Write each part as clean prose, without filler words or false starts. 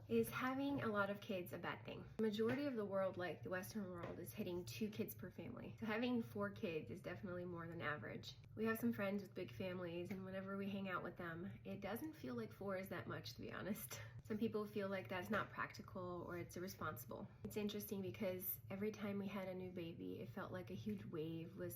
Is having a lot of kids a bad thing? The majority of the world, like the Western world, is hitting 2 kids per family. So having 4 kids is definitely more than average. We have some friends with big families, and whenever we hang out with them, it doesn't feel like 4 is that much, to be honest. Some people feel like that's not practical or it's irresponsible. It's interesting because every time we had a new baby, it felt like a huge wave was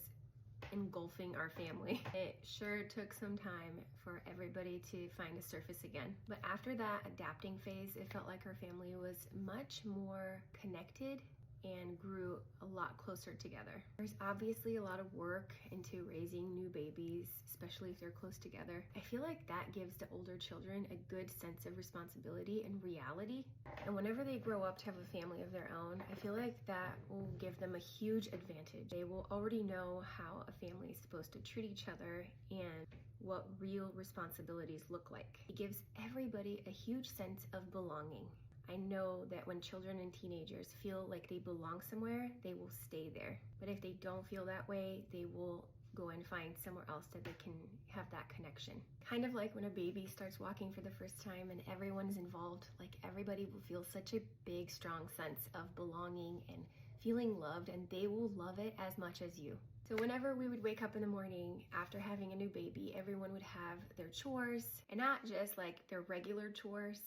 engulfing our family. It sure took some time for everybody to find a surface again. But after that adapting phase, it felt like our family was much more connected and grew a lot closer together. There's obviously a lot of work into raising new babies, especially if they're close together. I feel like that gives the older children a good sense of responsibility and reality. And whenever they grow up to have a family of their own, I feel like that will give them a huge advantage. They will already know how a family is supposed to treat each other and what real responsibilities look like. It gives everybody a huge sense of belonging. I know that when children and teenagers feel like they belong somewhere, they will stay there. But if they don't feel that way, they will go and find somewhere else that they can have that connection. Kind of like when a baby starts walking for the first time and everyone's involved, like everybody will feel such a big, strong sense of belonging and feeling loved, and they will love it as much as you. So whenever we would wake up in the morning after having a new baby, everyone would have their chores, and not just like their regular chores.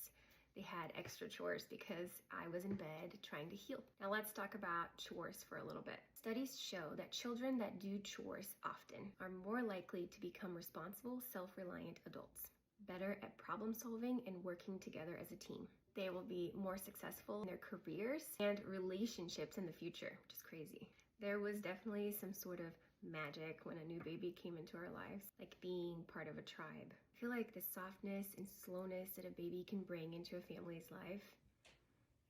They had extra chores because I was in bed trying to heal. Now let's talk about chores for a little bit. Studies show that children that do chores often are more likely to become responsible, self-reliant adults, better at problem solving and working together as a team. They will be more successful in their careers and relationships in the future, which is crazy. There was definitely some sort of magic when a new baby came into our lives, like being part of a tribe. I feel like the softness and slowness that a baby can bring into a family's life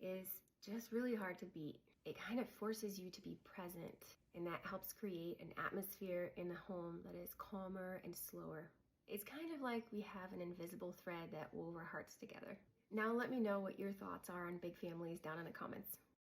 is just really hard to beat. It kind of forces you to be present, and that helps create an atmosphere in the home that is calmer and slower. It's kind of like we have an invisible thread that wove our hearts together. Now let me know what your thoughts are on big families down in the comments.